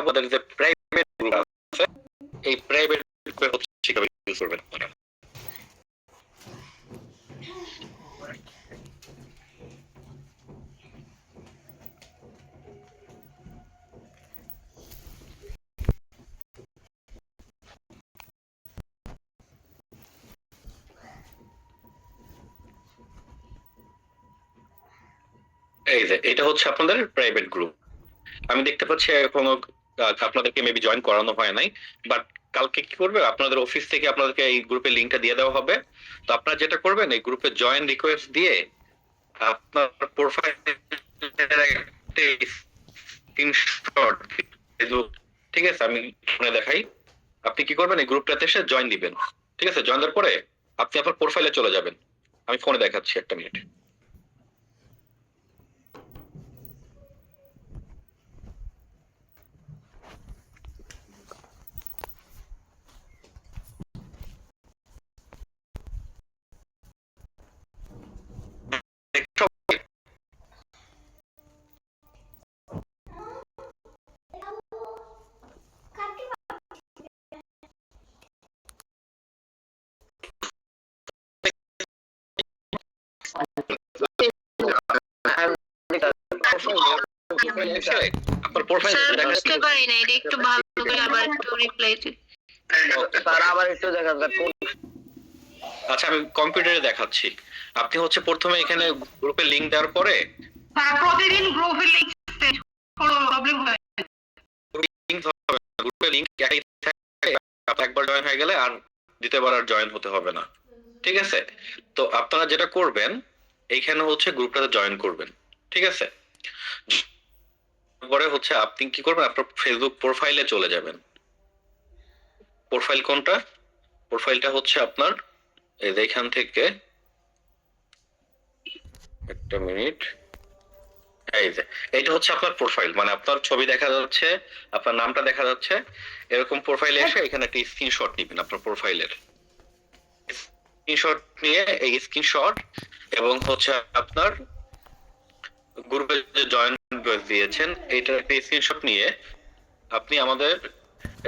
আমাদের যে private group আছে, এই প্রাইভেট গ্রুপে হচ্ছে কিভাবে ইউজ করবেন আপনারা। এই যে এটা হচ্ছে আপনাদের প্রাইভেট গ্রুপ। আমি দেখতে পাচ্ছি এখনো আপনাদেরকে মেবি জয়েন করানো হয় নাই, বাট কালকে কি করবে, আপনাদের অফিস থেকে আপনাদেরকে এই গ্রুপের লিংকটা দিয়ে দেওয়া হবে। তো আপনারা যেটা করবেন, এই গ্রুপে জয়েন রিকোয়েস্ট দিয়ে আপনার প্রোফাইলের একটা স্ক্রিনশট, ঠিক আছে, আমি দেখাই। আপনি কি করবেন, এই গ্রুপটাতে এসে জয়েন দিবেন। ঠিক আছে, জয়েন দেওয়ার পরে আপনি আপনার প্রোফাইলে চলে যাবেন। আমি ফোনে দেখাচ্ছি, একটা মিনিট। আপনার প্রোফাইল বুঝতে পারি না, এটা একটু ভালো করে আবার একটু রিপ্লাই দিন। স্যার আবার একটু দেখান স্যার। আচ্ছা, আমি কম্পিউটারে দেখাচ্ছি। আপনি হচ্ছে প্রথমে এখানে গ্রুপে লিংক দেওয়ার পরে প্রতিদিন গ্রুপে লিংক কোনো প্রবলেম হয় গ্রুপে লিংক একবার জয়েন হয়ে গেলে আর দ্বিতীয়বার আর জয়েন হতে হবে না। ঠিক আছে, তো আপনারা যেটা করবেন, এইখানে হচ্ছে গ্রুপটাতে জয়েন করবেন। ঠিক আছে, পরে হচ্ছে আপনি কি করবেন, আপনার ফেসবুক প্রোফাইলে চলে যাবেন। প্রোফাইল কোনটা? প্রোফাইলটা হচ্ছে আপনার এই যে এখান থেকে, একটা মিনিট, এই যে এইটা হচ্ছে আপনার প্রোফাইল, মানে আপনার ছবি দেখা যাচ্ছে, আপনার নামটা দেখা যাচ্ছে। এরকম প্রোফাইলে এসে এখানে একটা স্ক্রিনশট নিবেন আপনার প্রোফাইলের। স্ক্রিনশট নিয়ে এই স্ক্রিনশট এবং হচ্ছে আপনার গ্রুপে যে জয়েন দিয়েছেন এইটার একটা স্ক্রিনশট নিয়ে আপনি আমাদের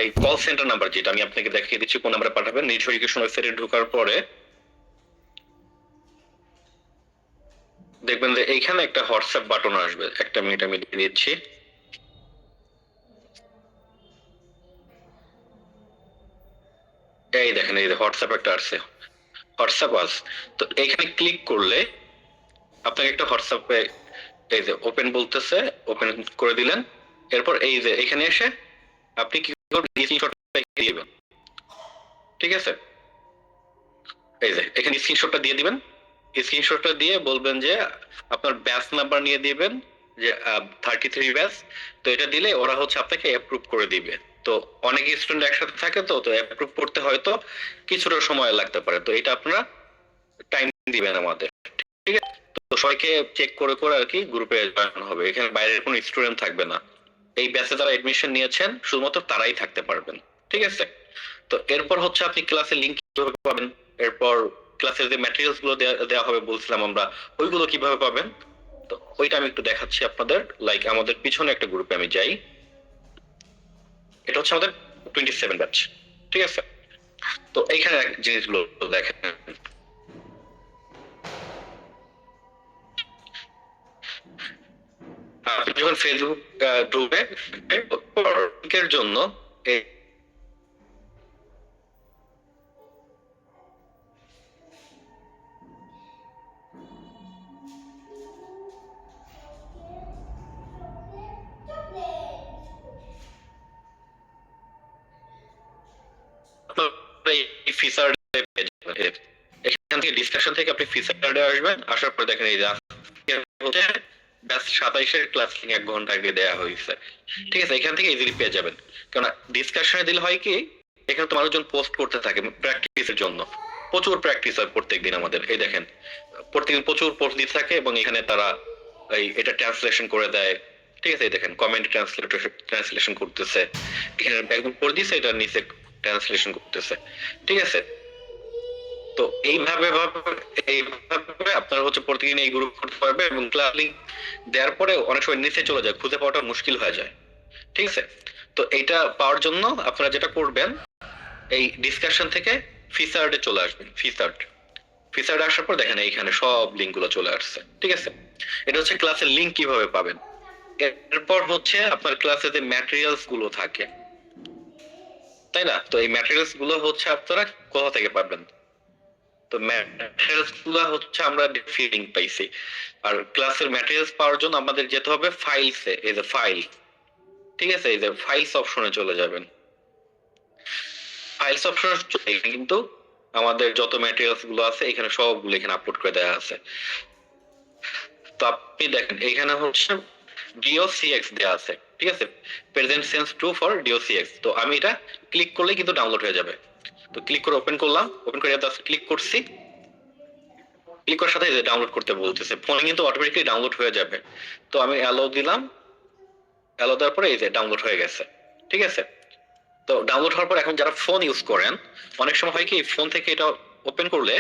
এই কল সেন্টার নাম্বার, যেটা আমি আপনাকে দেখিয়ে দিচ্ছি কোন নাম্বারে পাঠাবেন, নিজ ভেরিফিকেশন ওয়েবসাইটে ঢোকার পরে দেখবেন যে এইখানে একটা হোয়াটসঅ্যাপ বাটন আসবে। একটা মিনিট, আমি দিয়ে দিচ্ছি। এই দেখেন, এই যে হোয়াটসঅ্যাপ একটা আসছে, হোয়াটসঅ্যাপ আস। তো এখানে ক্লিক করলে আপনাকে একটা হোয়াটসঅ্যাপে এই যে ওপেন বলতেছে, ওপেন করে দিলেন। এরপর এই যে এখানে এসে আপনি কি করবেন, স্ক্রিনশটটা দিয়ে দিবেন। ঠিক আছে, এই যে এখানে স্ক্রিনশটটা দিয়ে দিবেন। স্ক্রিনশটটা দিয়ে বলবেন যে আপনার ব্যাচ নাম্বার নিয়ে দিবেন, যে 33 ব্যাচ। তো এটা দিলে ওরা হচ্ছে আপনাকে অ্যাপ্রুভ করে দিবে। তো অনেক স্টুডেন্ট একসাথে থাকে, তো তো অ্যাপ্রুভ করতে হয়তো কিছুটা সময় লাগতে পারে। তো এটা আপনারা টাইম দিবেন আমাদের। ঠিক আছে, তো সবাইকে চেক করে করে আর কি গ্রুপে জয়েন হবে। এখানে বাইরের কোনো স্টুডেন্ট থাকবে না। এই ব্যাচে যারা এডমিশন নিয়েছেন শুধুমাত্র তারাই থাকতে পারবেন। ঠিক আছে, তো এরপর হচ্ছে আপনি ক্লাসের লিংক কিভাবে পাবেন, এরপর ক্লাসের যে ম্যাটেরিয়ালস গুলো দেওয়া হবে বলছিলাম আমরা, ওইগুলো কিভাবে পাবেন, তো ওইটা আমি একটু দেখাচ্ছি আপনাদের। লাইক আমাদের পিছনে একটা গ্রুপে আমি যাই, এটা হচ্ছে আমাদের 27 ব্যাচ। ঠিক আছে, তো এইখানে জিনিসগুলো দেখেন। আপনি যখন ফেসবুক গ্রুপে এর জন্য ফিচার এখান থেকে ডিসকাশন থেকে আপনি ফিচারে আসবেন। আসার পর দেখেন এই যে হচ্ছে ব্যাস 27-এর ক্লাস 1 ঘন্টা আগে দেওয়া হয়েছে। ঠিক আছে, এখান থেকে ইজিলি পেয়ে যাবেন। কারণ ডিসকাশনে দিলে হয় কি, এখানে তো মানুষজন পোস্ট করতে থাকে প্র্যাকটিসের জন্য। প্রচুর প্র্যাকটিস হয় প্রত্যেকদিন আমাদের। এই দেখেন প্রত্যেকদিন প্রচুর পোস্ট দিতে থাকে এবং এখানে তারা এটা ট্রান্সলেশন করে দেয়। ঠিক আছে, এই দেখেন কমেন্ট ট্রান্সলেশন করতেছে, এখানে একদম পড়ে দিছে, এটা নিচে ট্রান্সলেশন করতেছে। ঠিক আছে, তো এইভাবে আপনারা হচ্ছে প্রতিদিন এই গ্রুপ করতে পারবে এবং ক্লাস লিংক দেওয়ার পরে অনেক সময় নিচে চলে যায়, খুঁজে পাওয়াটা মুশকিল হয়ে যায়। ঠিক আছে, তো এইটা পাওয়ার জন্য আপনারা যেটা করবেন, এই ডিসকাশন থেকে ফিচার্ডে চলে আসবেন। ফিচার্ডে আসার পর দেখেন এইখানে সব লিঙ্ক গুলো চলে আসছে, ঠিক আছে। এটা হচ্ছে ক্লাসের লিঙ্ক কিভাবে পাবেন। এরপর হচ্ছে আপনার ক্লাসে যে ম্যাটেরিয়ালস গুলো থাকে, তাই না? তো এই ম্যাটেরিয়ালস গুলো হচ্ছে আপনারা কোথা থেকে পাবেন? তো ম্যাটেরিয়ালস গুলো হচ্ছে আমরা ফিলিং পাইছি। আর ক্লাসের ম্যাটেরিয়ালস পাওয়ার জন্য আমাদের যেতে হবে ফাইলসে, এই যে ফাইল, ঠিক আছে, এই যে ফাইলস অপশনে চলে যাবেন। ফাইলস অপশনে কিন্তু আমাদের যত ম্যাটেরিয়ালস গুলো আছে এখানে সবগুলো এখানে আপলোড করে দেওয়া আছে। তো আপনি দেখেন এখানে হচ্ছে DOCX দেওয়া আছে, ঠিক আছে, present sense true for DOCX। তো আমি এটা ক্লিক করলে কিন্তু ডাউনলোড হয়ে যাবে। তো ক্লিক করে ওপেন করলাম, ওপেন করে ক্লিক করছি, ক্লিক করার সাথে ডাউনলোড করতে বলতেছে, ফোনে কিন্তু অটোমেটিক্যালি ডাউনলোড হয়ে যাবে। তো আমি অ্যালাউ দিলাম, অ্যালাউ দেওয়ার পরে এই যে ডাউনলোড হয়ে গেছে, ঠিক আছে। তো ডাউনলোড হওয়ার পর এখন যারা ফোন ইউজ করেন, অনেক সময় হয় কি ফোন থেকে এটা ওপেন করলে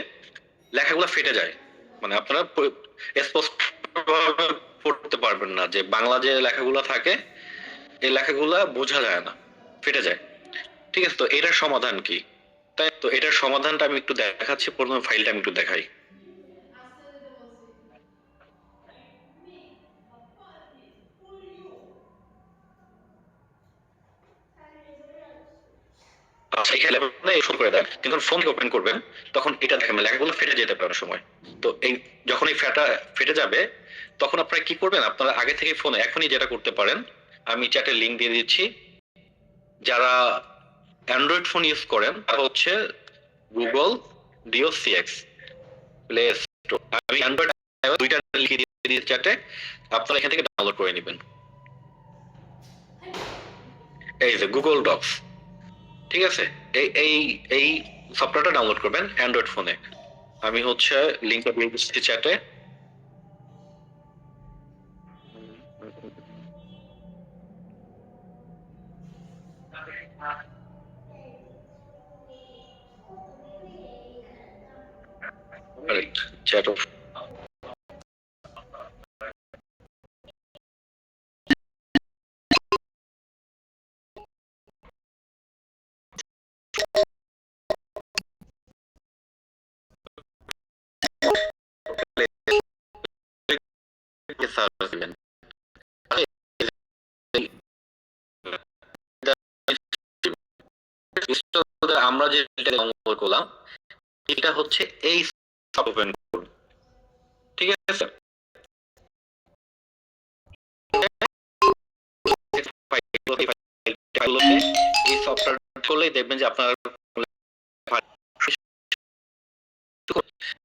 লেখাগুলো ফেটে যায়, মানে আপনারা স্পষ্ট পড়তে পারবেন না, যে বাংলা যে লেখাগুলো থাকে এই লেখাগুলা বোঝা যায় না, ফেটে যায়, ঠিক আছে। তো এটার সমাধান কি? তাই তো এটার সমাধানটা আমি একটু দেখাচ্ছি, প্রথমে ফাইলটা আমি একটু দেখাই। এখানে শুরু করে দেন, কিন্তু ফোন ওপেন করবেন তখন এটা দেখেন লেখাগুলো ফেটে যেতে পারে অনেক সময়। তো এই যখন এই ফেটে যাবে তখন আপনারা কি করবেন, আপনারা আগে থেকে ফোনে এখনই যেটা করতে পারেন, আমি চ্যাটে লিংক দিয়ে দিচ্ছি। যারা অ্যান্ড্রয়েড ফোন ইউজ করেন তারা হচ্ছে গুগল DOCX প্লে স্টোর, আমি অ্যান্ড্রয়েড দুইটা লিখে দিয়ে চ্যাটে, আপনারা এখান থেকে ডাউনলোড করে নেবেন। এই যে গুগল ডক্স, ঠিক আছে, এই এই এই সফটওয়্যারটা ডাউনলোড করবেন অ্যান্ড্রয়েড ফোনে। আমি হচ্ছে লিংকটা দিয়ে দিচ্ছি চ্যাটে। চ্যাট দিবেন। আমরা যে ডাউনলোড করলাম এটা হচ্ছে এই ওপেন করুন, ঠিক আছে। এই সফটওয়্যার করলেই দেখবেন যে আপনার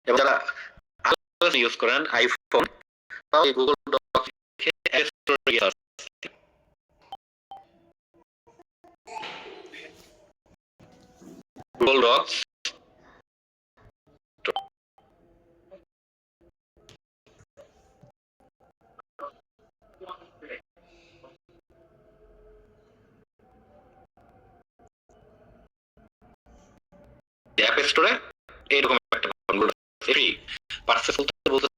এবং যারা ইউজ করেন আইফোন তাও এই Google doc Google docs app স্টোরে এইরকম একটা ফ্রি পার্সেস বলতে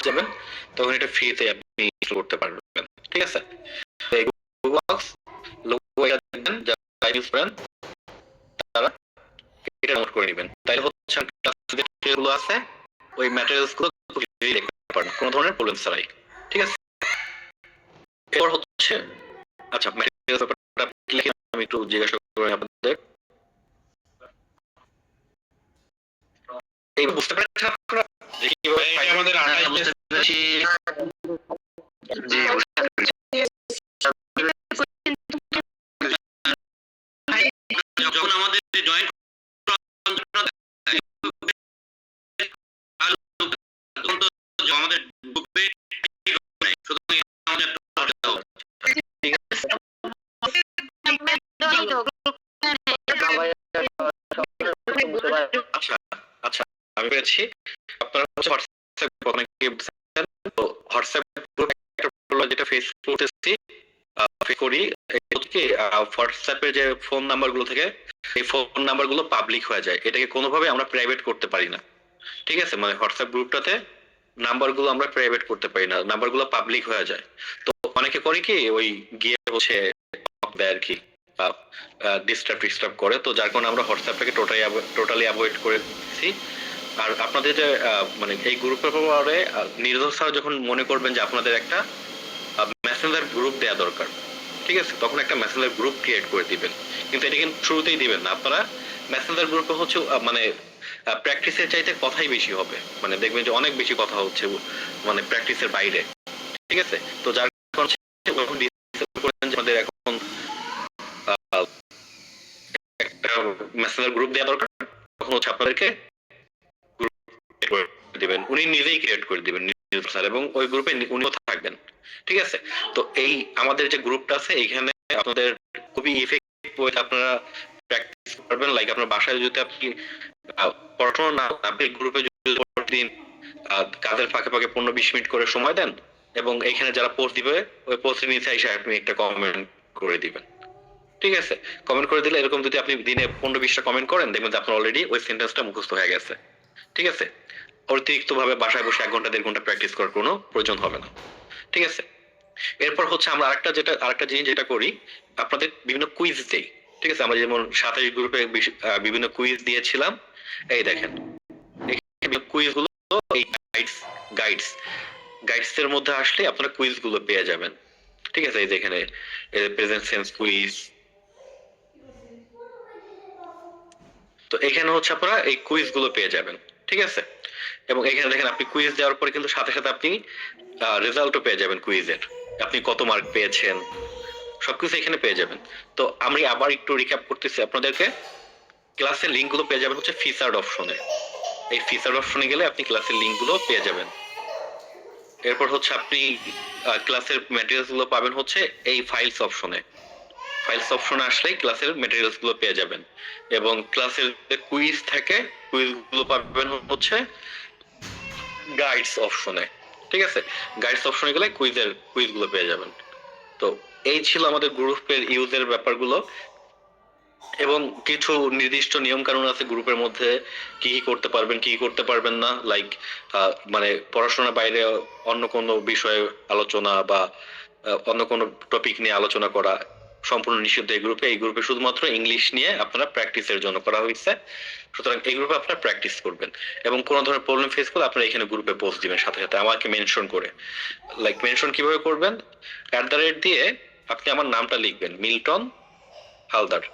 যাবেন তখন এটা ফ্রিতে আপনি ইনস্টল করতে পারবেন, ঠিক আছে। গুগল ডক্স লোগো এটা দেখবেন যারা ইউজ করেন তারা এটা ডাউনলোড করে নেবেন, তাইলে হচ্ছে যেগুলো আছে ওই ম্যাটেরিয়ালস গুলো দেখতে পারেন কোনো ধরনের প্রবলেম ছাড়াই, ঠিক আছে। এরপর হচ্ছে আচ্ছা ম্যাটেরিয়ালস ব্যাপারটা আমি একটু জিজ্ঞাসা করি আপনাদের, এই বুঝতে পারছেন আপনারা যে কিভাবে আমাদের যখন আমাদের জয়েন্ট আমাদের গ্রুপে আচ্ছা আচ্ছা আমি পেরেছি। আপনারা হচ্ছে হোয়াটসঅ্যাপ গ্রুপ যেটা ফেসবুক করি হোয়াটসঅ্যাপের যে ফোন নাম্বার গুলো থেকে এই ফোন নাম্বার গুলো পাবলিক হয়ে যায়, এটাকে কোনোভাবে আমরা প্রাইভেট করতে পারি না, ঠিক আছে। মানে হোয়াটসঅ্যাপ গ্রুপটাতে নাম্বারগুলো আমরা প্রাইভেট করতে পারি না, নাম্বারগুলো পাবলিক হয়ে যায়। তো অনেকে করে কি ওই গিয়ে হচ্ছে দেয় আর কি, ডিস্টার্ব করে। তো যার কারণে আমরা হোয়াটসঅ্যাপটাকে টোটালি অ্যাভয়েড করে দিচ্ছি। আর আপনাদের যে মানে এই গ্রুপের পরে নির্দেশ স্যার যখন মনে করবেন যে আপনাদের একটা মেসেঞ্জার গ্রুপ দেওয়া দরকার, ঠিক আছে, তখন একটা মেসেঞ্জার গ্রুপ ক্রিয়েট করে দিবেন। কিন্তু এটা কিন্তু শুরুতেই দিবেন না আপনারা। মেসেঞ্জার গ্রুপে হচ্ছে মানে প্র্যাকটিসের চাইতে কথাই বেশি হবে, মানে দেখবেন যে অনেক বেশি কথা হচ্ছে মানে প্র্যাকটিসের বাইরে, ঠিক আছে। তো যার কারণে আমাদের এখন একটা মেসেঞ্জার গ্রুপ দেওয়া দরকার। তখন হচ্ছে আপনাদেরকে দিবেন, উনি নিজেই ক্রিয়েট করে দিবেন স্যার, এবং ওই গ্রুপে উনিও থাকবেন, ঠিক আছে। তো এই আমাদের যে গ্রুপটা আছে এইখানে আপনাদের খুবই ইফেক্টিভ ওয়ে আপনারা প্র্যাকটিস করবেন। লাইক আপনার বাসায় যদি আপনি পড়াশোনা না, আপনি গ্রুপে যদি প্রতিদিন কাজের ফাঁকে ফাঁকে 15-20 মিনিট করে সময় দেন, এবং এখানে যারা পোস্ট দিবে ওই পোস্টের নিচে এসে আপনি একটা কমেন্ট করে দিবেন, ঠিক আছে। কমেন্ট করে দিলে এরকম যদি আপনি দিনে 15-20টা কমেন্ট করেন, দেখবেন যে আপনার অলরেডি ওই সেন্টেন্সটা মুখস্থ হয়ে গেছে, ঠিক আছে। অতিরিক্ত ভাবে বাসায় বসে 1 ঘন্টা 1.5 ঘন্টা প্র্যাকটিস করার কোনো প্রয়োজন হবে না, ঠিক আছে। এরপর হচ্ছে আমরা আরেকটা জিনিস যেটা করি, আপনাদের বিভিন্ন কুইজ দেই, ঠিক আছে। আমরা যেমন 27 গ্রুপে বিভিন্ন কুইজ দিয়েছিলাম। এই দেখেন কুইজ গুলো, এই গাইডস গাইডস এর মধ্যে আসলে আপনারা কুইজ গুলো পেয়ে যাবেন, ঠিক আছে। এই যে এখানে প্রেজেন্ট সেন্স কুইজ, তো এখানে হচ্ছে আপনারা এই কুইজ গুলো পেয়ে যাবেন, ঠিক আছে। এবং এখানে দেখেন আপনি কুইজ দেওয়ার পরে কিন্তু সাথে সাথে আপনি রেজাল্টও পেয়ে যাবেন কুইজের, আপনি কত মার্ক পেয়েছেন সবকিছু এখানে পেয়ে যাবেন। তো আমি আবার একটু রিক্যাপ করতেছি আপনাদেরকে। ক্লাসের লিংক গুলো পেয়ে যাবেন হচ্ছে ফিচার্ড অপশনে। এই ফিচার্ড অপশনে গেলে আপনি ক্লাসের লিংক গুলো পেয়ে যাবেন। এরপর হচ্ছে আপনি ক্লাসের ম্যাটেরিয়ালস গুলো পাবেন হচ্ছে এই ফাইলস অপশনে। ফাইলস অপশনে আসলেই ক্লাসের ম্যাটেরিয়ালস গুলো পেয়ে যাবেন, এবং ক্লাসের কুইজ থাকে কুইজ গুলো পাবেন হচ্ছে গাইডস অপশনে, ঠিক আছে। গাইডস অপশনে গেলে কুইজ গুলো পেয়ে যাবেন। তো এই ছিল আমাদের গ্রুপের ইউজের ব্যাপারগুলো, এবং কিছু নির্দিষ্ট নিয়ম কানুন আছে গ্রুপের মধ্যে, কি কি করতে পারবেন কি কি করতে পারবেন না। লাইক মানে পড়াশোনার বাইরে অন্য কোনো বিষয়ে আলোচনা বা অন্য কোনো টপিক নিয়ে আলোচনা করা সম্পূর্ণ নিষিদ্ধ এই গ্রুপে। এই গ্রুপে শুধুমাত্র ইংলিশ নিয়ে আপনারা প্র্যাকটিসের জন্য করা হয়েছে। সুতরাং এই গ্রুপে আপনারা প্র্যাকটিস করবেন, এবং কোনো ধরনের প্রবলেম ফেস করলে আপনারা এখানে গ্রুপে পোস্ট দিবেন সাথে সাথে আমাকে মেনশন করে। লাইক মেনশন কিভাবে করবেন, @ দিয়ে আপনি আমার নামটা লিখবেন, মিল্টন হালদার,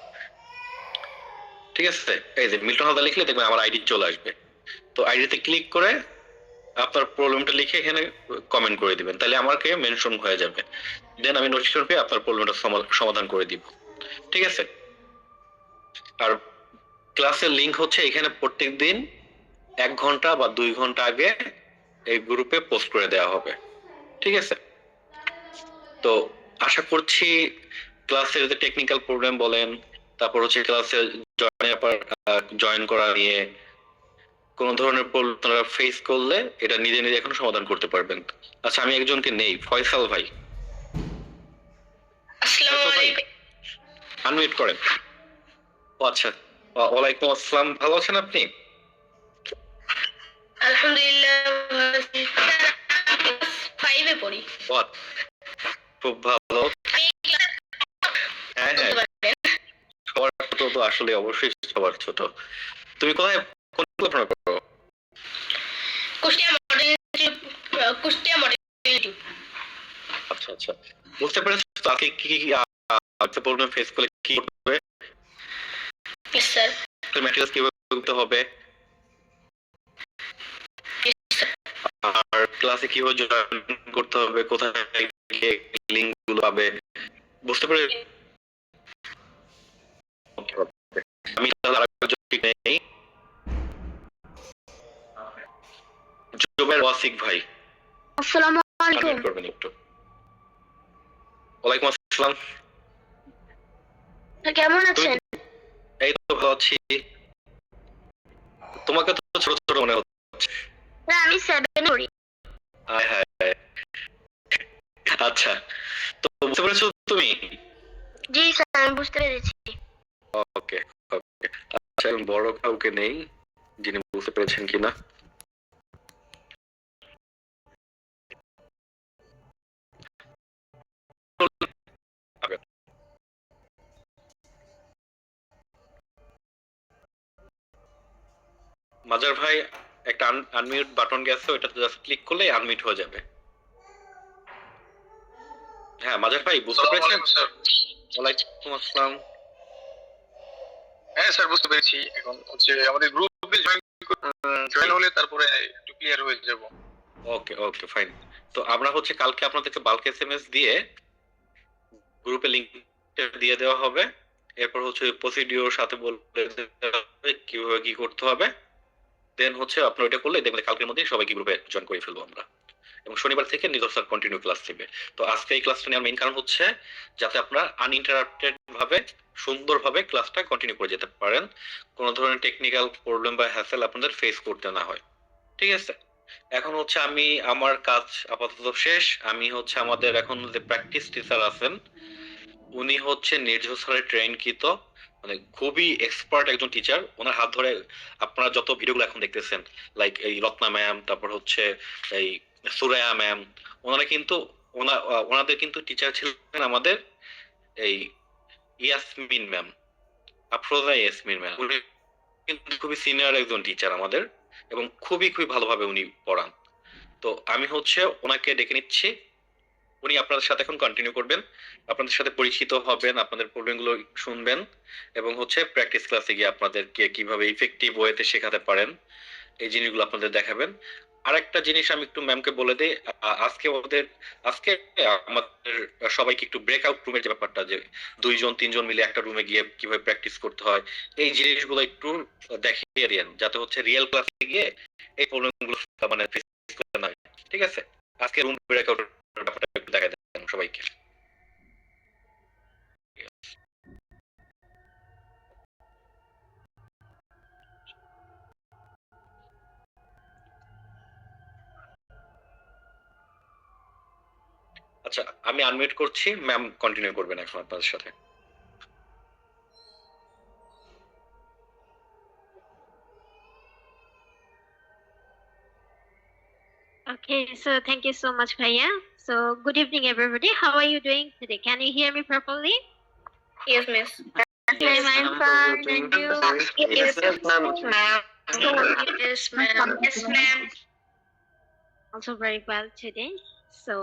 ঠিক আছে। এই যে মিল্টন হালদার লিখলে দেখবেন আমার আইডি চলে আসবে। তো আইডিতে ক্লিক করে আপনার প্রবলেমটা লিখে এখানে কমেন্ট করে দিবেন, তাহলে আমাকে মেনশন হয়ে যাবে। দেন আমি নোটিফিকেশন পেয়ে আপনার প্রবলেমটা সমাধান করে দিব, ঠিক আছে। আর ক্লাসের লিংক হচ্ছে এখানে প্রত্যেকদিন 1 ঘন্টা বা 2 ঘন্টা আগে এই গ্রুপে পোস্ট করে দেওয়া হবে, ঠিক আছে। তো আশা করছি ক্লাসের যে টেকনিক্যাল প্রবলেম বলেন, তারপর হচ্ছে ক্লাসে জয়েন করা নিয়ে কোন ধরনের প্রবলেম ফেস করলে এটা নিজে নিজে এখন সমাধান করতে পারবেন। আচ্ছা, আমি একজনকে নেই, ফয়সাল ভাই, আসসালামু আলাইকুম। আনমিউট করেন। ও আচ্ছা, ওয়ালাইকুম আসসালাম, ভালো আছেন আপনি? আলহামদুলিল্লাহ ভালো আছি। স্যার, আমি ক্লাস 5 এ পড়ি। খুব ভালো। আমি ক্লাস হ্যাঁ হ্যাঁ, সবার ছোট তো আসলে অবশ্যই সবার ছোট। তুমি কোথায় কোন পড়াশোনা করো? Kushtia model institute. আচ্ছা আচ্ছা, বুঝতে পেরেছি। তো আজকে কি কি প্রবলেম ফেস করলে কি করতে হবে, यस স্যার। ম্যাটেরিয়ালস কিভাবে করতে হবে, यस স্যার। আর ক্লাসে কিভাবে জয়েন করতে হবে, কোথায় গিয়ে লিংক গুলো পাবে, বুঝতে পেরেছি। আমি তাহলে আরেকজন নেই, জুবের ওয়াসিক ভাই, আসসালামু আলাইকুম। আনমিউট করবেন একটু। ওয়ালাইকুম আসসালাম, কেমন আছেন? এই তো ভালো আছি। তোমাকে তো ছোট ছোট মনে হচ্ছে। না, আমি 7 পড়ি। হায় হায়, আচ্ছা। তো বুঝতে পেরেছো তুমি? জি স্যার, আমি বুঝতে পেরেছি। ওকে ওকে, আচ্ছা, বড় কাউকে নেই যিনি বুঝতে পেরেছেন কিনা। মাজার ভাই একটা আনমিউট বাটন গেছে, ওইটাতে জাস্ট ক্লিক করলে আনমিউট হয়ে যাবে। হ্যাঁ মাজার ভাই বুঝতে পেরেছেন? স্যার। ওয়ালাইকুম আসসালাম। হ্যাঁ স্যার বুঝতে পেরেছি। এখন হচ্ছে আমাদের গ্রুপে জয়েন হলে তারপরে একটু ক্লিয়ার হয়ে যাব। ওকে ওকে ফাইন। তো আমরা হচ্ছে কালকে আপনাদেরকে বাল্ক এসএমএস দিয়ে গ্রুপে লিংক দিয়ে দেওয়া হবে। এরপর হচ্ছে প্রসিডিওর সাথে বলে দেওয়া হবে কিভাবে কি করতে হবে। দেন হচ্ছে আপনার ওইটা করলে দেখবেন কালকের মধ্যেই সবাইকে গ্রুপে জয়েন করে ফেলবো আমরা, এবং শনিবার থেকে নির্দোষ স্যার কন্টিনিউ ক্লাস নেবে। তো আজকে এই ক্লাসটা নেওয়ার মেইন কারণ হচ্ছে যাতে আপনারা আনইন্টারাপ্টেড ভাবে সুন্দরভাবে ক্লাসটা কন্টিনিউ করে যেতে পারেন, কোনো ধরনের টেকনিক্যাল প্রবলেম বা হ্যাসেল আপনাদের ফেস করতে না হয়। ঠিক আছে, এখন হচ্ছে আমি আমার কাজ আপাতত শেষ। আমি হচ্ছে আমাদের এখন যে প্র্যাকটিস টিচার আছেন উনি হচ্ছে নির্ঝর স্যারের ট্রেনকৃত, মানে খুবই এক্সপার্ট একজন টিচার। ওনার হাত ধরে আপনারা যত ভিডিওগুলো এখন দেখতেছেন, লাইক এই রত্না ম্যাম, তারপর হচ্ছে এই সুরায়া ম্যাম, ওনারা কিন্তু ওনাদের কিন্তু টিচার ছিলেন আমাদের এই ইয়াসমিন ম্যাম, আফরোজা ইয়াসমিন ম্যাম। উনি কিন্তু খুবই সিনিয়র একজন টিচার আমাদের, এবং খুবই খুবই ভালোভাবে উনি পড়ান। তো আমি হচ্ছে ওনাকে ডেকে নিচ্ছি, উনি আপনাদের সাথে এখন কন্টিনিউ করবেন, আপনাদের সাথে পরিচিত হবেন, আপনাদের প্রবলেম গুলো শুনবেন, এবং হচ্ছে প্র্যাকটিস ক্লাসে গিয়ে আপনাদেরকে কিভাবে ইফেক্টিভ ওয়েতে শেখাতে পারেন এই জিনিসগুলো আপনাদের দেখাবেন। আরেকটা জিনিস আমি একটু ম্যামকে বলে দিই, আজকে আমাদের সবাইকে একটু ব্রেকআউট রুমের যে ব্যাপারটা, যে 2 জন 3 জন মিলে একটা রুমে গিয়ে কিভাবে প্র্যাকটিস করতে হয়, এই জিনিসগুলো একটু দেখিয়ে দিন, যাতে হচ্ছে রিয়েল ক্লাসে গিয়ে এই প্রবলেমগুলো মানে ফেস করতে না হয়। ঠিক আছে, আজকে রুম ব্রেকআউট ব্যাপারটা একটু দেখা দেন সবাইকে। আচ্ছা আমি আনমিউট করছি, ম্যাম কন্টিনিউ করবেন এখন আপনাদের সাথে। Okay, so thank you so much, Bhaiya. So, good evening, everybody. How are you doing today? Can you hear me properly? Yes, miss. Yes, I'm fine. And you? Yes, ma'am. Yes, ma'am. Yes, ma'am. Also very well today. So,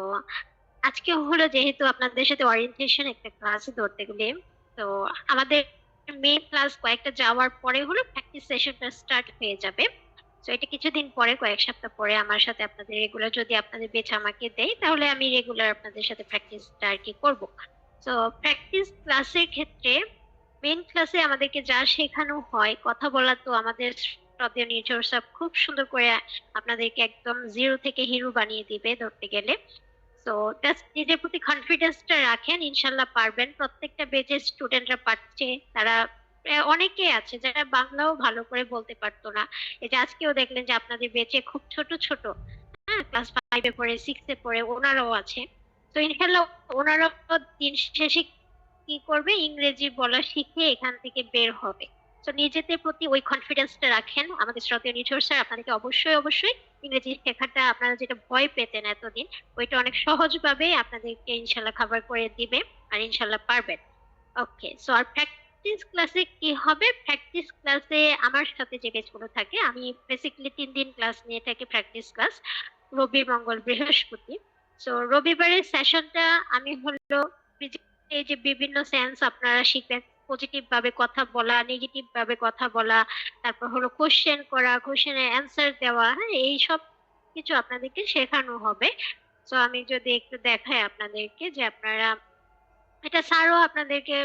আজকে হলো যেহেতু আপনাদের সাথে orientation একটা ক্লাসে ধরতে গেলে, তো আমাদের মেইন ক্লাস কয়েকটা যাওয়ার পরে হলো প্র্যাকটিস সেশনটা স্টার্ট হয়ে যাবে। তো এটা কিছুদিন পরে, কয়েক সপ্তাহ পরে আমার সাথে আপনাদের রেগুলার যদি আপনাদের বেচ আমাকে দেয়, তাহলে আমি রেগুলার আপনাদের সাথে প্র্যাকটিসটা আর কি করবো। তো প্র্যাকটিস ক্লাসের ক্ষেত্রে মেইন ক্লাসে আমাদেরকে যা শেখানো হয়, কথা বলা তো আমাদের শ্রদ্ধেয় নির্ঝর স্যার খুব সুন্দর করে আপনাদেরকে একদম জিরো থেকে হিরো বানিয়ে দিবে ধরতে গেলে। তো জাস্ট নিজের প্রতি কনফিডেন্সটা রাখেন, ইনশাল্লাহ পারবেন। প্রত্যেকটা বেচের স্টুডেন্টরা পাচ্ছে, তারা অনেকে আছে যারা বাংলাও ভালো করে বলতে পারতো না। এই যে আজকেও দেখলেন যে আপনাদের বেচে খুব ছোট ছোট, হ্যাঁ, ক্লাস 5-এ পড়ে 6-এ পড়ে ওনারাও আছে। তো ইনশাল্লাহ ওনারাও দিন শেষে কি করবে, ইংরেজি বলা শিখে এখান থেকে বের হবে। তো নিজেদের প্রতি ওই কনফিডেন্সটা রাখেন। আমাদের শ্রদ্ধেয় নিঠোর স্যার আপনাদেরকে অবশ্যই অবশ্যই ইংরেজি শেখাটা, আপনারা যেটা ভয় পেতেন এতদিন, ওইটা অনেক সহজভাবে আপনাদেরকে ইনশাল্লাহ কভার করে দিবে, আর ইনশাল্লাহ পারবেন। ওকে, সো আর প্র্যাকটিস ক্লাসে কি হবে? প্র্যাকটিস ক্লাসে আমার সাথে যে বেচগুলো থাকে, আমি বেসিক্যালি 3 দিন ক্লাস নিয়ে থাকি প্র্যাকটিস ক্লাস, রবি মঙ্গল বৃহস্পতি। সো রবিবারের সেশনটা আমি হলো এই যে বিভিন্ন সেন্স আপনারা শিখবেন, পজিটিভ ভাবে কথা বলা, নেগেটিভ ভাবে কথা বলা, তারপর হলো কোশ্চেন করা, কোশ্চেনের অ্যান্সার দেওয়া, হ্যাঁ, এই সব কিছু আপনাদেরকে শেখানো হবে। তো আমি যদি একটু দেখাই আপনাদেরকে, যে আপনারা এটা স্যারও আপনাদেরকে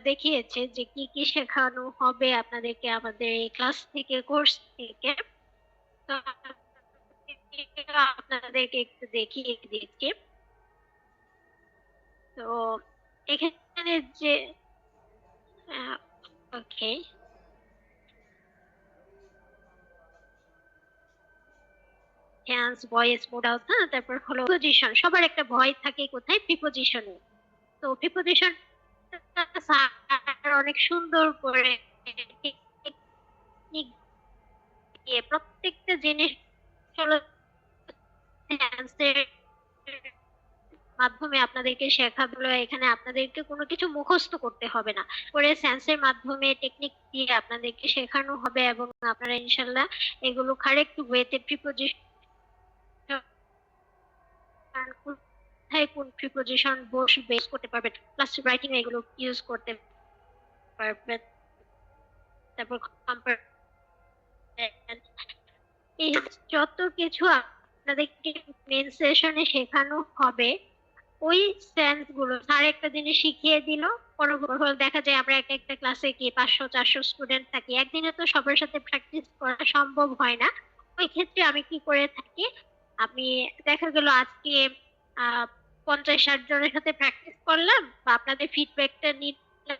দেখিয়েছে যে কি কি শেখানো হবে আপনাদেরকে আমাদের এই ক্লাস থেকে, কোর্স থেকে। তো আপনাদেরকে একটু দেখিয়ে দিচ্ছি। তো এখানে যে ওকে, হ্যান্ডস, ভয়েস, মোডাল, হ্যাঁ, তারপর হলো প্রিপোজিশন। সবার একটা ভয় থাকে কোথায়, প্রিপোজিশনে। তো প্রিপোজিশন স্যার অনেক সুন্দর করে টেকনিক দিয়ে প্রত্যেকটা জিনিস হলো tense এর মাধ্যমে আপনাদেরকে শেখাগুলো, এখানে আপনাদেরকে কোনো কিছু মুখস্থ করতে হবে না, করে সেন্সের মাধ্যমে টেকনিক দিয়ে আপনাদেরকে শেখানো হবে এবং আপনারা ইনশাল্লাহ এগুলো কারেক্ট ওয়েতে প্রিপোজিশন, কোথায় কোন প্রিপোজিশন বসবে বেস করতে পারবেন, প্লাস রাইটিং এগুলো ইউজ করতে পারবেন। তারপর এই যত কিছু আপনাদেরকে মেন সেশনে শেখানো হবে, ওই সেন্স গুলো স্যার একটা জিনিস শিখিয়ে দিল, পরবর্তী দেখা যায় আমরা একটা একটা ক্লাসে কি 500-400 স্টুডেন্ট থাকি, একদিনে তো সবার সাথে প্র্যাকটিস করা সম্ভব হয় না। ওই ক্ষেত্রে আমি কি করে থাকি, আমি দেখা গেল আজকে 50-60 জনের সাথে প্র্যাকটিস করলাম, বা আপনাদের ফিডব্যাকটা নিলাম,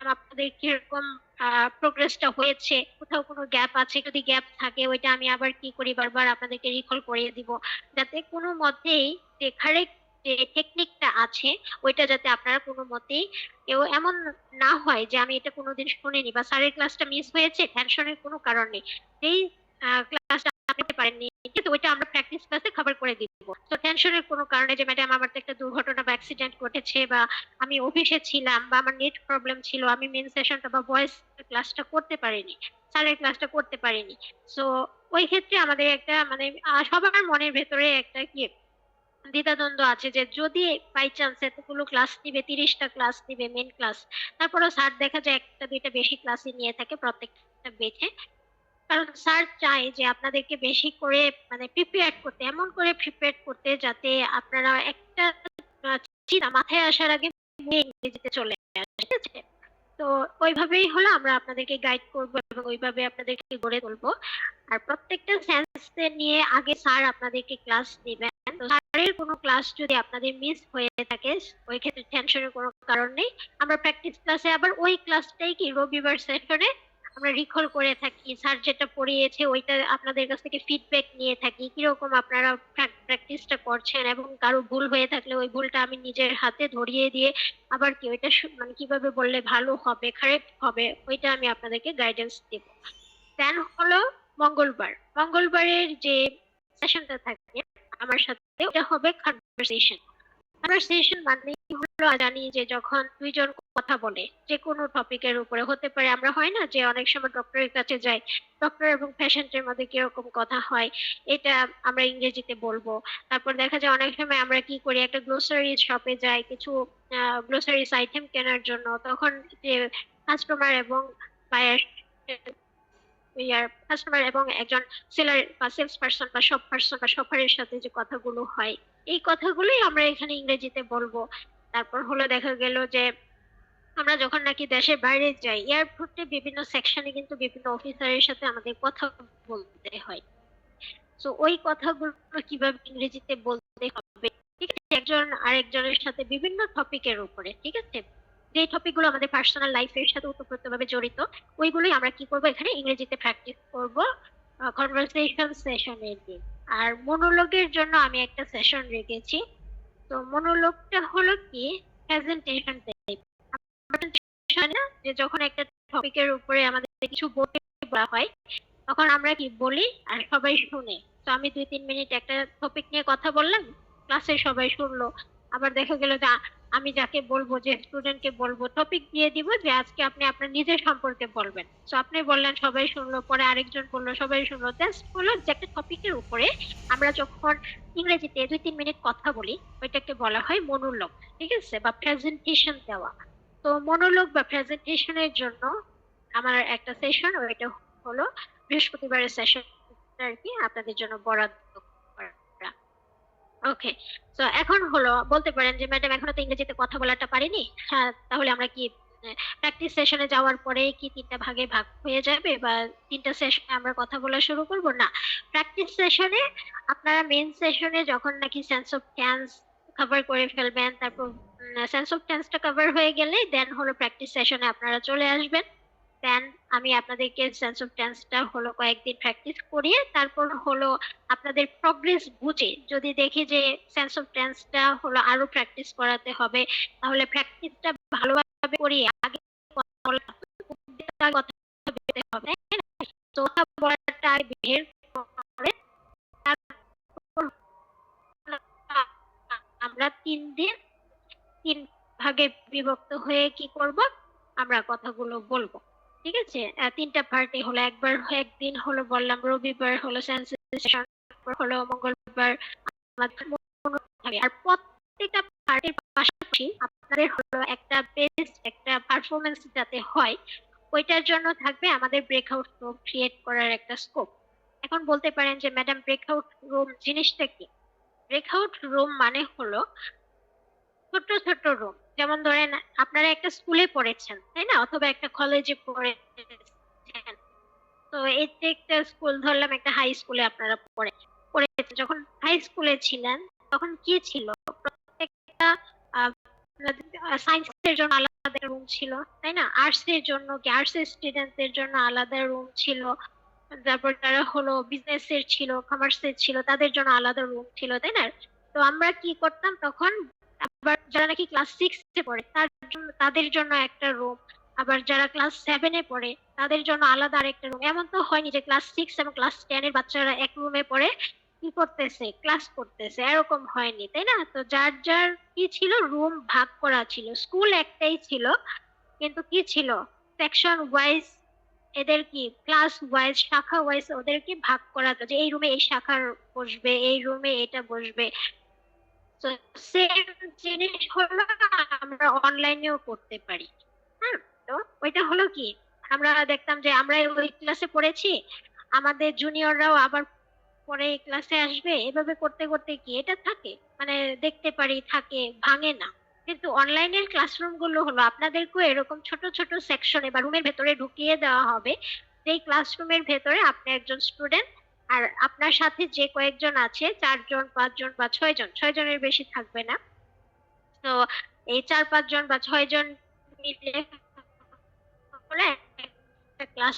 আপনাদের কিরকম প্রোগ্রেসটা হয়েছে, কোথাও কোনো গ্যাপ আছে, যদি গ্যাপ থাকে ওইটা আমি আবার কি করি বারবার আপনাদেরকে রিকল করিয়ে দিব, যাতে কোনো মতেই যে কারেক্ট যে টেকনিকটা আছে ওইটা যাতে আপনারা কোনো মতেই কেউ এমন না হয় যে আমি এটা কোনোদিন শুনিনি বা স্যারের ক্লাসটা মিস হয়েছে, টেনশনের কোনো কারণ নেই, যেই ক্লাসটা আপনি পারেননি কিন্তু ওইটা আমরা প্র্যাকটিস ক্লাসে কভার করে দিব। তো টেনশনের কোনো কারণে যে ম্যাডাম আমার তো একটা দুর্ঘটনা বা অ্যাক্সিডেন্ট ঘটেছে, বা আমি অফিসে ছিলাম, বা আমার নেট প্রবলেম ছিল, আমি মেন সেশনটা বা ভয়েস ক্লাসটা করতে পারিনি, স্যারের ক্লাসটা করতে পারিনি। সো ওই ক্ষেত্রে আমাদের একটা মানে সবার মনের ভেতরে একটা কি দ্বিধাদ্বন্দ্ব আছে যে যদি বাই চান্স এতগুলো ক্লাস নিবে, 30টা ক্লাস নিবে মেন ক্লাস, তারপরেও স্যার দেখা যায় একটা দুইটা বেশি ক্লাসই নিয়ে থাকে প্রত্যেকটা বেচে, কারণ স্যার চায় যে আপনাদেরকে বেশি করে মানে প্রিপেয়ার করতে, এমন করে প্রিপেয়ার করতে যাতে আপনারা একটা চিন্তা মাথায় আসার আগে ইংরেজিতে চলে আসে, ঠিক আছে? তো ওইভাবেই হলো আমরা আপনাদেরকে গাইড করব এবং ওইভাবে আপনাদেরকে গড়ে তুলবো। আর প্রত্যেকটা সেন্স নিয়ে আগে স্যার আপনাদেরকে ক্লাস দিবেন। তো স্যারের কোনো ক্লাস যদি আপনাদের মিস হয়ে থাকে ওই ক্ষেত্রে টেনশনের কোনো কারণ নেই, আমরা প্র্যাকটিস ক্লাসে আবার ওই ক্লাসটাই কি রবিবার সেশনে আমরা রিকল করে থাকি, স্যার যেটা পড়িয়েছে ওইটা আপনাদের কাছ থেকে ফিডব্যাক নিয়ে থাকি, কিরকম আপনারা প্র্যাকটিসটা করছেন, এবং কারো ভুল হয়ে থাকলে ওই ভুলটা আমি নিজের হাতে ধরিয়ে দিয়ে আবার কি ওইটা মানে কিভাবে বললে ভালো হবে, কারেক্ট হবে, ওইটা আমি আপনাদেরকে গাইডেন্স দেব। দেন হলো মঙ্গলবারের যে সেশনটা থাকে আমার সাথে, ওটা হবে কনভারসেশন। কনভারসেশন মানে হলো জানি যে যখন দুইজন কথা বলে যে কোনো টপিকের উপরে, হতে পারে আমরা হয় না যে অনেক সময় ডক্টরের কাছে যাই, ডক্টর এবং পেশেন্টের মধ্যে কিরকম কথা হয় এটা আমরা ইংরেজিতে বলবো। তারপর দেখা যায় অনেক সময় আমরা কি করি, একটা গ্লোসারি শপে যাই কিছু গ্লোসারিস আইটেম কেনার জন্য, তখন যে কাস্টমার এবং বায়ার কাস্টমার এবং একজন সেলার বা সেলস পারসন বা শপ পারসন বা শপারের সাথে যে কথাগুলো হয়, এই কথাগুলোই আমরা এখানে ইংরেজিতে বলবো। তারপর হলো দেখা গেল যে আমরা যখন নাকি দেশের বাইরে যাই, এয়ারপোর্টে বিভিন্ন সেকশনে কিন্তু বিভিন্ন অফিসারের সাথে আমাদের কথা বলতে হয়। তো ওই কথাগুলো কিভাবে ইংরেজিতে বলতে হবে, ঠিক আছে, একজন আরেকজনের সাথে বিভিন্ন টপিকের উপরে, ঠিক আছে, যে টপিকগুলো আমাদের পার্সোনাল লাইফের সাথে ওতপ্রোতভাবে জড়িত, ওইগুলোই আমরা কি করব এখানে ইংরেজিতে প্র্যাকটিস করব কনভারসেশন সেশনের দিন। আর মনোলগের জন্য আমি একটা সেশন রেখেছি। তো মনোলগটা হলো কি প্রেজেন্টেশন টাইপ, যে যখন একটা টপিকের উপরে আমাদের কিছু বলা হয় তখন আমরা কি বলি আর সবাই শুনে। তো আমি 2-3 মিনিট একটা টপিক নিয়ে কথা বললাম, ক্লাসে সবাই শুনলো, আবার দেখা গেল যে আমি যাকে বলবো, যে স্টুডেন্টকে বলবো, টপিক দিয়ে দিব যে আজকে আপনি আপনার নিজের সম্পর্কে বলবেন, তো আপনি বললেন সবাই শুনলো, পরে আরেকজন বললো সবাই শুনলো, জাস্ট হলো যে একটা টপিকের উপরে আমরা যখন ইংরেজিতে 2-3 মিনিট কথা বলি ওইটাকে বলা হয় মনোলগ, ঠিক আছে, বা প্রেজেন্টেশন দেওয়া। তো মনোলগ বা প্রেজেন্টেশনের জন্য আমার একটা সেশন, ওইটা হলো বৃহস্পতিবারের সেশন আর কি আপনাদের জন্য বরাদ্দ করা। ওকে, তো এখন হলো বলতে পারেন যে ম্যাডাম এখনো তো ইংরেজিতে কথা বলাটা পারিনি, হ্যাঁ তাহলে আমরা কি প্র্যাকটিস সেশনে যাওয়ার পরে কি 3টা ভাগে ভাগ হয়ে যাবে বা 3টা সেশনে আমরা কথা বলা শুরু করব? না, প্র্যাকটিস সেশনে আপনারা মেইন সেশনে যখন নাকি সেন্স অফ টেন্স কভার করে ফেলবেন, তারপর সেন্স অফ টেন্সটা কভার হয়ে গেলে দেন হলো প্র্যাকটিস সেশনে আপনারা চলে আসবেন। দেন আমি আপনাদেরকে সেন্স অফ টেন্সটা হলো কয়েকদিন প্র্যাকটিস করিয়ে তারপর হলো আপনাদের প্রোগ্রেস বুঝে যদি দেখি যে সেন্স অফ টেন্সটা হলো আরো প্র্যাকটিস করাতে হবে, তাহলে প্র্যাকটিসটা ভালোভাবে করিয়ে আগে কথা বলতে হবে, তো কথা বলাটা বের করে তারপর আমরা 3 দিন বিভক্ত হয়ে কি করব, আমরা কথাগুলো বলবো। ঠিক আছে, তিনটা পার্টি হলো, একদিন হলো বললাম রবিবার হলো সেন্সেশন, হলো মঙ্গলবার আমাদের মনোযোগ থাকে। আর প্রত্যেকটা পার্টির পাশাপাশি আপনাদের হলো একটা বেস্ট একটা পারফরমেন্স যাতে হয়, ওইটার জন্য থাকবে আমাদের ব্রেকআউট রুম ক্রিয়েট করার একটা স্কোপ। এখন বলতে পারেন যে ম্যাডাম ব্রেকআউট রুম জিনিসটা কি? ব্রেকআউট রুম মানে হলো ছোট ছোট রুম। যেমন ধরেন আপনারা একটা স্কুলে পড়েছেন, তাই না, অথবা একটা কলেজে পড়েছেন। তো এই যে একটা স্কুল ধরলাম, একটা হাই স্কুলে আপনারা পড়েছেন। যখন হাই স্কুলে ছিলেন তখন কি ছিল, প্রত্যেকটা সায়েন্সের জন্য আলাদা রুম ছিল, তাই না, আর্টস এর জন্য কি আর্টস স্টুডেন্টদের জন্য আলাদা রুম ছিল, তারপর যারা হলো বিজনেস এর ছিল, কমার্স এর ছিল, তাদের জন্য আলাদা রুম ছিল, তাই না। তো আমরা কি করতাম তখন, আবার যারা নাকি ক্লাস 6 এ পড়ে তাদের জন্য একটা রুম, আবার যারা ক্লাস 7 এ পড়ে তাদের জন্য আলাদা আরেকটা রুম। এমন তো হয়নি যে ক্লাস 6 এবং ক্লাস 10 এর বাচ্চারা এক রুমে পড়ে কি করতেছে, ক্লাস করতেছে, এরকম হয়নি, তাই না। তো যার যার কি ছিল, রুম ভাগ করা ছিল। স্কুল একটাই ছিল, কিন্তু কি ছিল, সেকশন ওয়াইজ, এদের কি ক্লাস ওয়াইজ, শাখা ওয়াইজ ওদেরকে ভাগ করা, যে এই রুমে এই শাখার বসবে, এই রুমে এটা বসবে। তো সেম জিনিস হলো আমরা অনলাইনেও করতে পারি। হ্যাঁ, তো ওইটা হলো কি, আমরা দেখতাম যে আমরা ওই ক্লাসে পড়েছি, আমাদের জুনিয়ররাও আবার পরে এই ক্লাসে আসবে, এভাবে করতে করতে কি এটা থাকে, মানে দেখতে পারি থাকে, ভাঙে না। কিন্তু অনলাইনের ক্লাসরুম গুলো হলো আপনাদেরকেও এরকম ছোট ছোট সেকশনে বা রুমের ভেতরে ঢুকিয়ে দেওয়া হবে, যেই ক্লাসরুমের ভেতরে আপনি একজন স্টুডেন্ট আর আপনার সাথে যে কয়েকজন আছে, 4 জন 5 জন বা 6 জন, 6 জনের বেশি থাকবে না। তো এই 4 5 জন বা 6 জন মিলে হলে একটা ক্লাস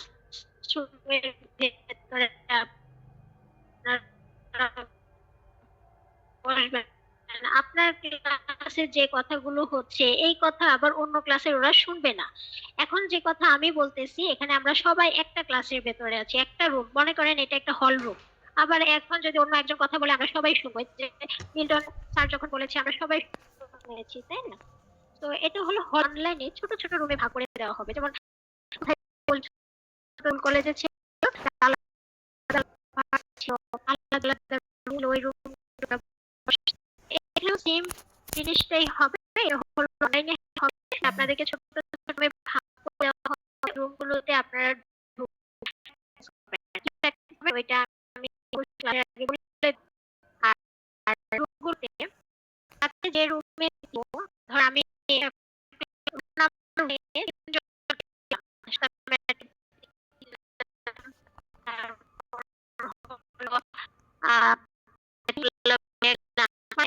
রুমের ভেতরে আপনারা বসবেন। আপনার ক্লাসে যে কথাগুলো হচ্ছে এই কথা আবার অন্য ক্লাসের ওরা শুনবে না। এখন যে কথা আমি বলতেছি, এখানে আমরা সবাই একটা ক্লাসের ভেতরে আছি, একটা রুম, মনে করেন এটা একটা হল রুম। আবার এখন যদি অন্য একজন কথা বলে আমরা সবাই শুনবো, যে মিল্টন স্যার যখন বলেছে আমরা সবাই শুনেছি, তাই না। তো এটা হলো অনলাইনে ছোট ছোট রুমে ভাগ করে দেওয়া হবে। যেমন কলেজে ছিল আলাদা আলাদা ছিল, আলাদা আলাদা রুম, ওই রুম এখানেও সেম জিনিসটাই হবে। হলো অনলাইনে হবে, আপনাদেরকে ছোট ছোট রুমে ভাগ করে দেওয়া হবে, রুমগুলোতে আপনারা ঢুকবেন। ওইটা আমি ক্লাসের আগে বলে, আর রুমগুলোতে আপনি যে রুমে ধর আমি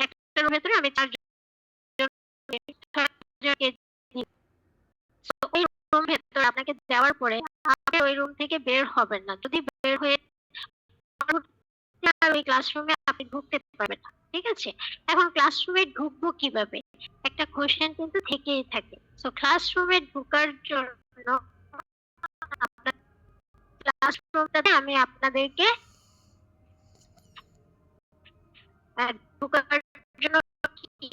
একটা রুমের ভেতরে আমি 4 জনকে ওই রুম ভেতরে আপনাকে দেওয়ার পরে আপনি ওই রুম থেকে বের হবেন না। যদি বের হয়ে ওই ক্লাসরুমে আপনি ঢুকতে পারবেন না, ঠিক আছে। এখন ক্লাসরুমে ঢুকবো কিভাবে, একটা কোশ্চেন কিন্তু থেকেই থাকে। সো ক্লাসরুমে ঢোকার জন্য আপনার ক্লাসরুমটাতে আমি আপনাদেরকে ঢোকার জন্য কি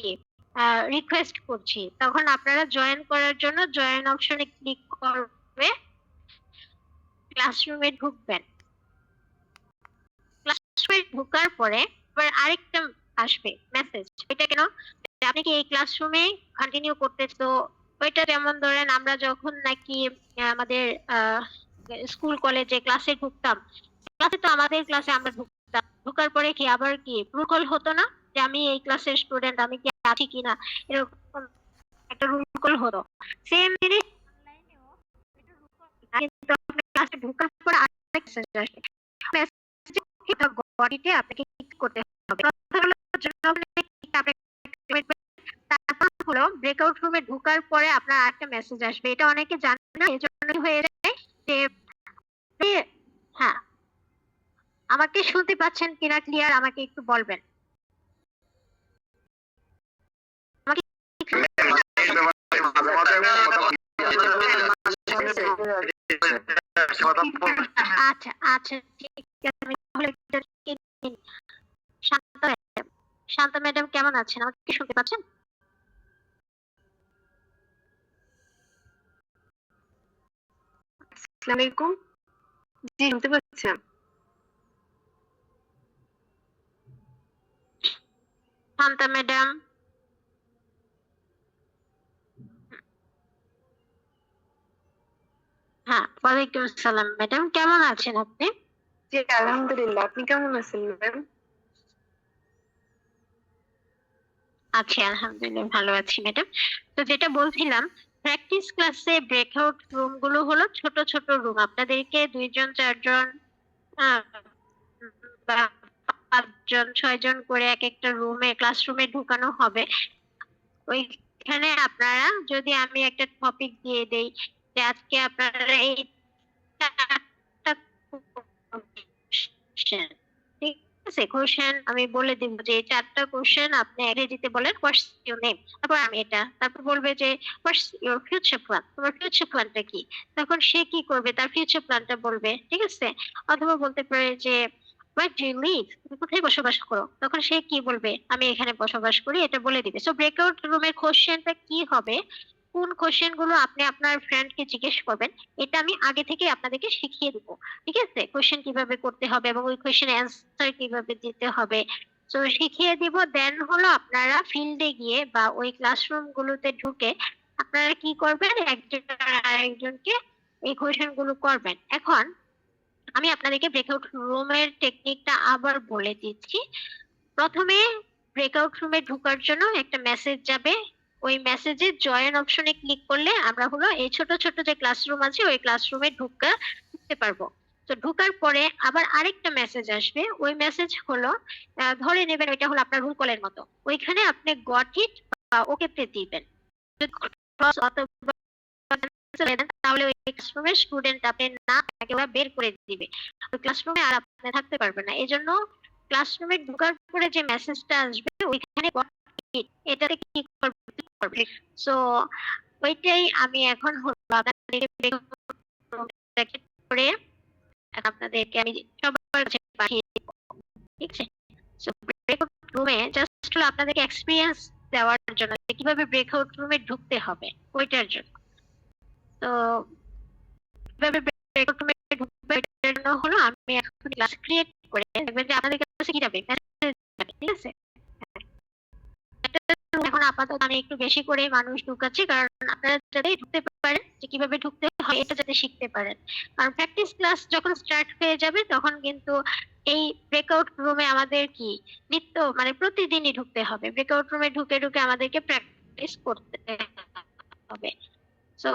রিকোয়েস্ট করছি, তখন আপনারা জয়েন করার জন্য জয়েন অপশনে ক্লিক করবে, ক্লাসরুমে ঢুকবেন। ক্লাসরুমে ঢোকার পরে আবার আরেকটা আসবে মেসেজ, এটা কেন, আপনি কি এই ক্লাসরুমে কন্টিনিউ করতে। তো ওইটা যেমন ধরেন আমরা যখন নাকি আমাদের স্কুল কলেজে ক্লাসে ঢুকতাম, ক্লাসে তো আমাদের ক্লাসে আমরা ঢুকতাম, ঢোকার পরে কি আবার কি রুল কল হতো না, যে আমি এই ক্লাসের স্টুডেন্ট, আমি কি আছি কিনা, এরকম একটা রুল কল হতো। সেম জিনিস অনলাইনেও এটা রুল কল, কিন্তু আপনি ক্লাসে ঢোকার পরে আরেকটা মেসেজ আসবে, মেসেজে বডিতে আপনাকে ক্লিক করতে হবে। কথাগুলোর জন্য তারপর হলো ব্রেকআউট রুমে ঢোকার পরে আপনার আরেকটা মেসেজ আসবে, এটা অনেকে জানে না, এজন্য হয়ে যায় যে হ্যাঁ, আমাকে শুনতে পাচ্ছেন কিনা ক্লিয়ার, আমাকে একটু বলবেন। আমাকে আচ্ছা আচ্ছা ঠিক আছে, আমি তাহলে শান্ত ম্যাডাম কেমন আছেন, আমাকে কি শুনতে পাচ্ছেন? আসসালামু আলাইকুম। জি, শুনতে পাচ্ছেন? শান্তা ম্যাডাম। হ্যাঁ, ওয়ালাইকুম আসসালাম ম্যাডাম, কেমন আছেন আপনি? জি, আলহামদুলিল্লাহ। আপনি কেমন আছেন ম্যাম? আছি আলহামদুলিল্লাহ, ভালো আছি ম্যাডাম। তো যেটা বলছিলাম, প্র্যাকটিস ক্লাসে ব্রেকআউট রুম গুলো হলো ছোট ছোট রুম। আপনাদেরকে 2 জন 4 জন বা 5 জন 6 জন করে এক একটা রুমে ক্লাসরুমে ঢুকানো হবে। ওইখানে আপনারা, যদি আমি একটা টপিক দিয়ে দেই যে আজকে আপনারা এই 4টা কোশ্চেন, ঠিক আছে, কোশ্চেন আমি বলে দিব যে এই 4টা কোশ্চেন আপনি ইংরেজিতে বলেন হোয়াটস ইউর নেম, তারপর আমি এটা, তারপর বলবে যে হোয়াটস ইউর ফিউচার প্ল্যান, তোমার ফিউচার প্ল্যানটা কি। তখন সে কি করবে, তার ফিউচার প্ল্যানটা বলবে, ঠিক আছে। অথবা বলতে পারে যে হোয়াট ডু ইউ লিভ, তুমি কোথায় বসবাস করো, তখন সে কি বলবে, আমি এখানে বসবাস করি, এটা বলে দিবে। সো ব্রেকআউট রুমের কোশ্চেনটা কি হবে, কোন কোশ্চেন গুলো আপনি আপনার ফ্রেন্ডকে জিজ্ঞেস করবেন, এটা আমি আগে থেকে আপনাদেরকে শিখিয়ে দিব, ঠিক আছে। কোশ্চেন কিভাবে করতে হবে এবং ওই কোশ্চেন অ্যান্সার কিভাবে দিতে হবে, তো শিখিয়ে দিব। দেন হলো আপনারা ফিল্ডে গিয়ে বা ওই ক্লাসরুম গুলোতে ঢুকে আপনারা কি করবেন, একজন আরেকজনকে এই কোশ্চেন গুলো করবেন। এখন আমি আপনাদেরকে ব্রেকআউট রুমের টেকনিকটা আবার বলে দিচ্ছি। প্রথমে ব্রেকআউট রুমে ঢোকার জন্য একটা মেসেজ যাবে। ওই মেসেজে জয়েন অপশনে ক্লিক করলে আমরা হলো এই ছোট ছোট যে ক্লাসরুম আছে ওই ক্লাসরুমে ঢুকতে পারবো। তো ঢোকার পরে আবার আরেকটা মেসেজ আসবে। ওই মেসেজ হলো, ধরে নেবেন ওইটা হলো আপনার রুল কলের মতো, ওইখানে আপনি গট ইট বা ওকে তে দিবেন। যদি cross অথবা cancel দেন, তাহলে ওই ক্লাসরুমের স্টুডেন্ট আপনি না আপনাকে ওরা বের করে দিবে, ওই ক্লাসরুমে আর আপনি থাকতে পারবেন না। এজন্য ক্লাসরুমে ঢোকার পরে যে মেসেজটা আসবে ওইখানে got it, এটাতে কি করবে। সো ওইটাই আমি এখন হলো আপনাদেরকে করে আপনাদেরকে আমি সবার কাছে পাঠিয়ে দিব, ঠিক আছে। সো ব্রেকআউট রুমে জাস্ট হলো আপনাদেরকে এক্সপিরিয়েন্স দেওয়ার জন্য যে কিভাবে ব্রেকআউট রুমে ঢুকতে হবে ওইটার জন্য। তো কিভাবে ব্রেকআউট রুমে ঢুকবে এটার জন্য হলো আমি এখন ক্লাস ক্রিয়েট করে দেখবেন যে আপনাদের কাছে কি যাবে, মেসেজ যাবে, ঠিক আছে। এখন আপাতত আমি একটু বেশি করে মানুষ ঢুকাচ্ছি, কারণ আপনারা যাতে ঢুকতে পারেন, যে কিভাবে ঢুকতে হয় এটা যাতে শিখতে পারেন। কারণ প্র্যাকটিস ক্লাস যখন স্টার্ট হয়ে যাবে তখন কিন্তু এই ব্রেকআউট রুমে আমাদের কি নিত্য মানে প্রতিদিনই ঢুকতে হবে। ব্রেকআউট রুমে ঢুকে ঢুকে আমাদেরকে প্র্যাকটিস করতে হবে। তো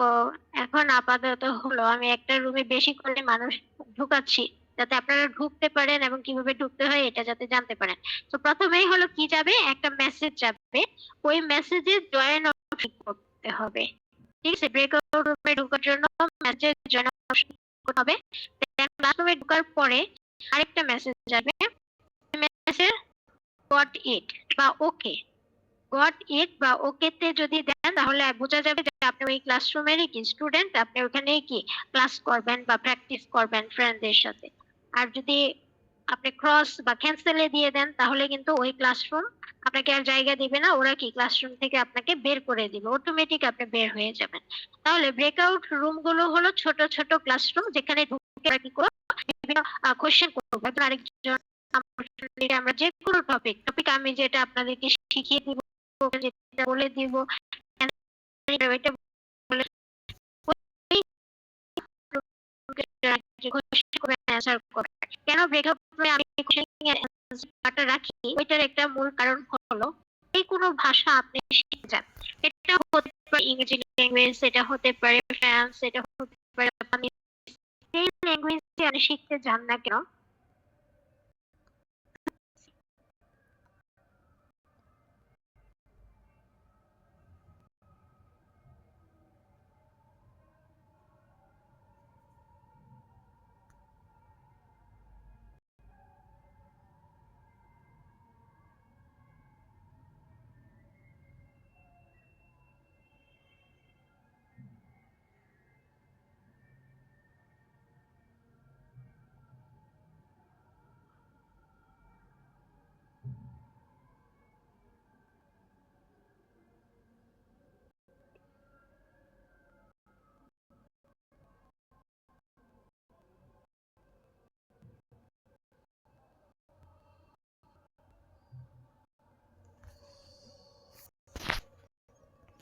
এখন আপাতত হলো আমি একটা রুমে বেশি করে মানুষ ঢুকাচ্ছি যাতে আপনারা ঢুকতে পারেন এবং কিভাবে ঢুকতে হয় এটা যাতে জানতে পারেন। তো প্রথমেই হলো কি যাবে, একটা মেসেজ যাবে, ওই মেসেজে জয়েন অপশন করতে হবে, ঠিক আছে। ব্রেকআউট রুমে ঢোকার জন্য মেসেজ জয়েন অপশন করতে হবে। দেন ক্লাসরুমে ঢোকার পরে আরেকটা মেসেজ যাবে, মেসেজ গট ইট বা ওকে, গট ইট বা ওকে তে যদি দেন তাহলে বোঝা যাবে যে আপনি ওই ক্লাসরুমেরই কি স্টুডেন্ট, আপনি ওখানেই কি ক্লাস করবেন বা প্র্যাকটিস করবেন ফ্রেন্ডদের সাথে। আর যদি আপনি ক্রস বা ক্যান্সেলে দিয়ে দেন তাহলে কিন্তু ওই ক্লাসরুম আপনাকে আর জায়গা দিবে না, ওরা কি ক্লাসরুম থেকে আপনাকে বের করে দিবে, অটোমেটিক আপনি বের হয়ে যাবেন। তাহলে ব্রেকআউট রুম গুলো হলো ছোট ছোট ক্লাসরুম যেখানে ঢুকে কি করব, বিভিন্ন কোশ্চেন করব, একজন আরেকজন আমরা যে কোনো টপিক আমি যেটা আপনাদেরকে শিখিয়ে দিব, যেটা বলে দিব, ওইটা বলে অ্যান্সার করবেন। কেন ব্রেকআপ রুমে আমি অ্যান্সারটা রাখি, ওইটার একটা মূল কারণ হলো এই কোনো ভাষা আপনি শিখে যান, এটা হতে পারে ইংরেজি ল্যাঙ্গুয়েজ, এটা হতে পারে ফ্রান্স, এটা হতে পারে জাপানি, এই ল্যাঙ্গুয়েজে আপনি শিখতে যান না কেন